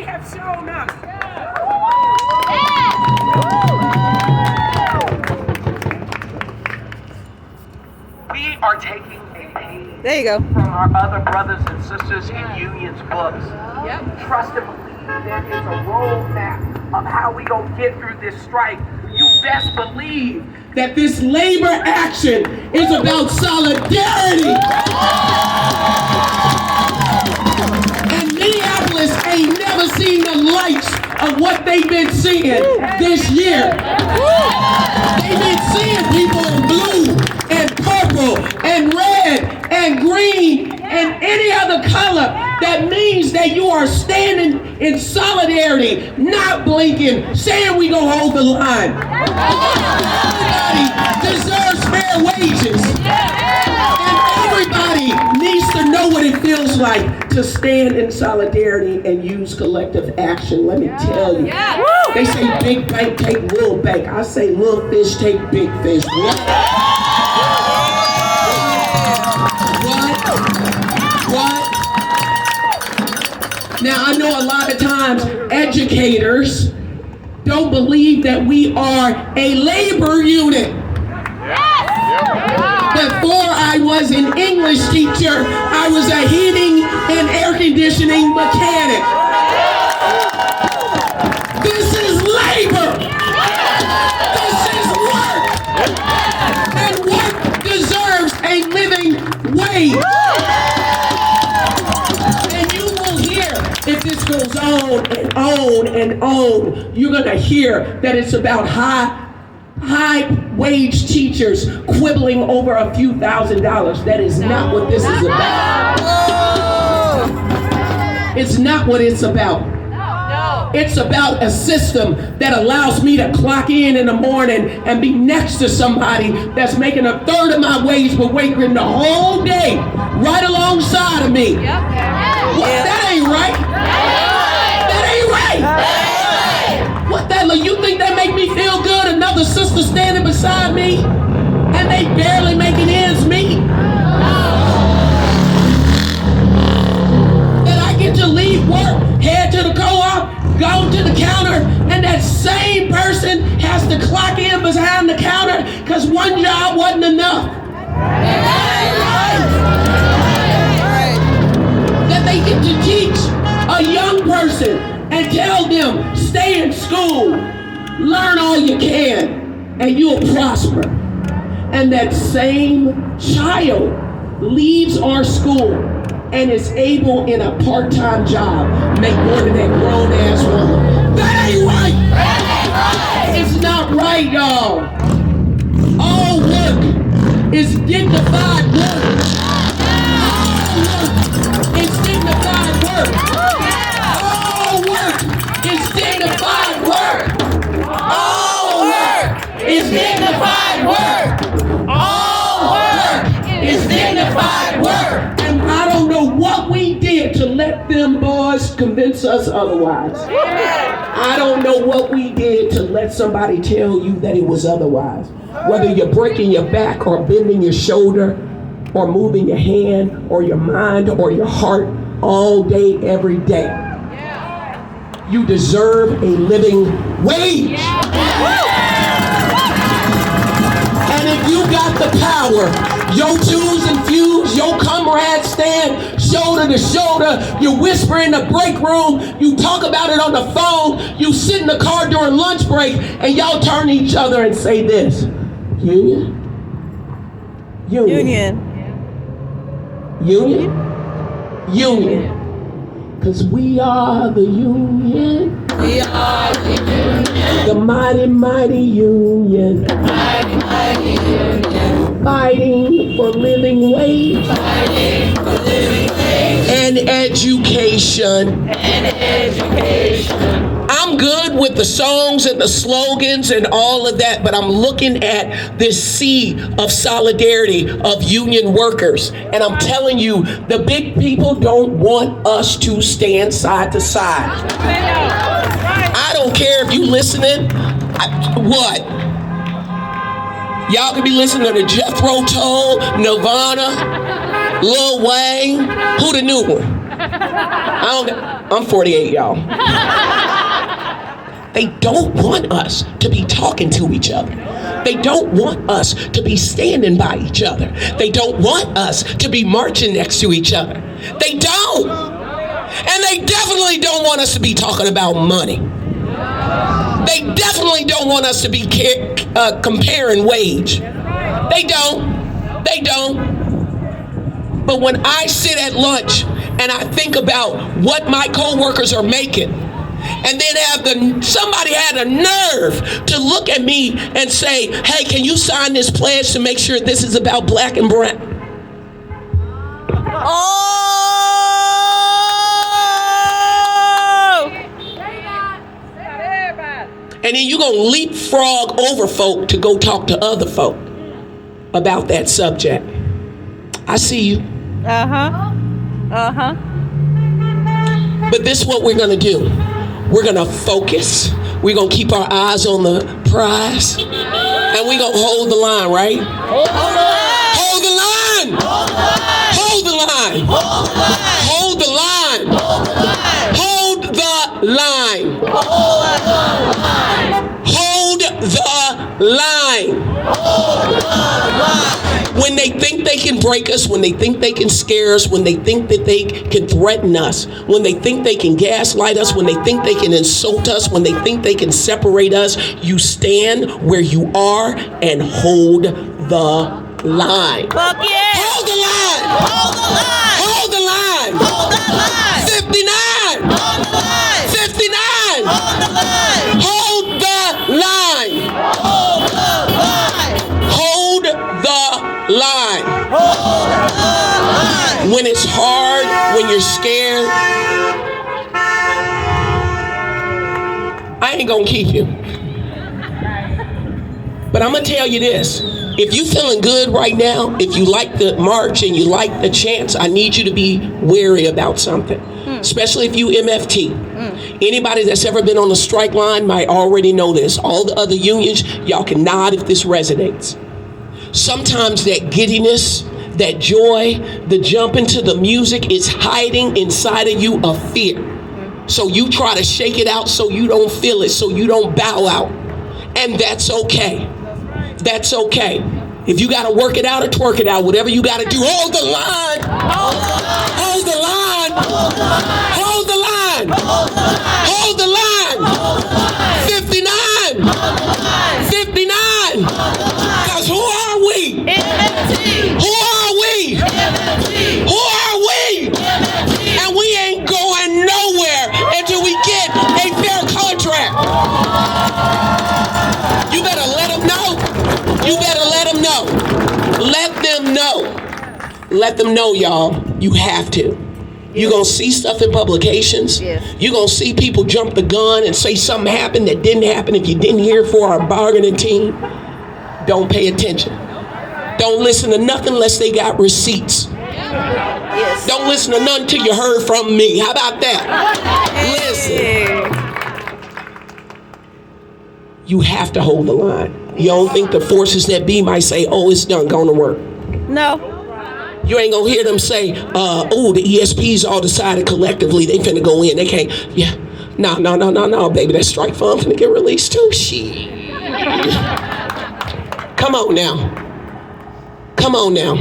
they have shown us. We are taking a page There you go. from our other brothers and sisters in unions books. Yep. Trust and believe there is a roadmap of how we gonna get through this strike. You best believe that this labor action is about solidarity. And Minneapolis ain't never seen the likes of what they've been seeing this year. They've been seeing people in blue and purple and red and green and any other color. That means that you are standing in solidarity, not blinking, saying we gonna hold the line. Everybody deserves fair wages. And everybody needs to know what it feels like to stand in solidarity and use collective action. Let me tell you. They say big bank take little bank. I say little fish take big fish. What? Now, I know a lot of times educators don't believe that we are a labor unit. Before I was an English teacher, I was a heating and air conditioning mechanic. This is labor. This is work. And work deserves a living wage. If this goes on and on and on, you're gonna hear that it's about high wage teachers quibbling over a few $1,000s. That is not what this is about. It's not what it's about. It's about a system that allows me to clock in the morning and be next to somebody that's making a third of my wage but working the whole day right alongside of me. Well, that ain't right. That ain't right. What that? You think that make me feel good? Another sister standing beside me and they barely making ends meet. That I get to leave work, head to the co-op, go to the counter, and that same person has to clock in behind the counter because one job wasn't enough. That they get to teach a young person and tell them, stay in school, learn all you can, and you'll prosper. And that same child leaves our school and is able in a part-time job make more than that grown-ass woman. That ain't right! It's not right, y'all. All work is dignified work. All work is dignified work. All work is dignified work. All work is dignified work. All work is dignified work. And I don't know what we did to let them boys convince us otherwise. I don't know what we did to let somebody tell you that it was otherwise. Whether you're breaking your back or bending your shoulder or moving your hand or your mind or your heart all day, every day. You deserve a living wage. And if you got the power, your twos and fews, your comrades stand shoulder to shoulder, you whisper in the break room, you talk about it on the phone, you sit in the car during lunch break, and y'all turn to each other and say this: union? Union. Union? Union. Because we are the union. We are the union. The mighty, mighty union. The mighty, mighty union. Fighting for living wage. Fighting for living wage. And education. And education. I'm good with the songs and the slogans and all of that, but I'm looking at this sea of solidarity of union workers. And I'm telling you, the big people don't want us to stand side to side. I don't care if you listening. What? Y'all could be listening to Jethro Tull, Nirvana, Lil Wayne. Who the new one? I'm 48, y'all. They don't want us to be talking to each other. They don't want us to be standing by each other. They don't want us to be marching next to each other. They don't. And they definitely don't want us to be talking about money. They definitely don't want us to be comparing wage. They don't. They don't. But when I sit at lunch and I think about what my coworkers are making, and then somebody had a nerve to look at me and say, hey, can you sign this pledge to make sure this is about black and brown? And then you're going to leapfrog over folk to go talk to other folk about that subject. I see you. But this is what we're going to do. We're going to focus. We're going to keep our eyes on the prize. And we're going to hold the line, right? Hold the line. Hold the line. Hold the line. Hold the line. Hold the line. When they think they can break us, when they think they can scare us, when they think that they can threaten us, when they think they can gaslight us, when they think they can insult us, when they think they can separate us, you stand where you are and hold the line. Fuck yeah. Hold the line. Hold the line. Hold the line. Hold the line. 59. Hold the line. 59. Hold the line. Hold the line. Hold the line. Hold the line. Hold the line. When it's hard, when you're scared, I ain't gonna keep you. But I'm gonna tell you this. If you feeling good right now, if you like the march and you like the chants, I need you to be wary about something. Especially if you MFT. Anybody that's ever been on the strike line might already know this. All the other unions, y'all can nod if this resonates. Sometimes that giddiness, that joy, the jump into the music is hiding inside of you a fear. So you try to shake it out so you don't feel it, so you don't bow out. And that's okay. That's okay. If you got to work it out or twerk it out, whatever you got to do, hold the line. Hold the line. Hold the line. Hold the line. 59. 59. Because who are we? Who are we? Who are we? And we ain't going nowhere until we get a fair contract. You better let them know. You better let them know. Let them know. Let them know, y'all. You have to. You're going to see stuff in publications. You're going to see people jump the gun and say something happened that didn't happen. If you didn't hear for our bargaining team, don't pay attention. Don't listen to nothing unless they got receipts. Don't listen to nothing till you heard from me. How about that? Listen. You have to hold the line. You don't think the forces that be might say, oh, it's done, going to work. No. You ain't gonna hear them say, oh, the ESPs all decided collectively they finna go in. They can't. Yeah. No, baby. That strike fund finna get released too. Shit. Come on now. Come on now.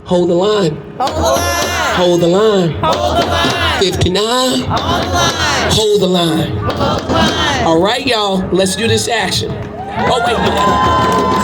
Hold the line. Hold the line. Hold the line. 59. Hold the line. Hold the line. Hold the line. All right, y'all. Let's do this action. Oh, wait.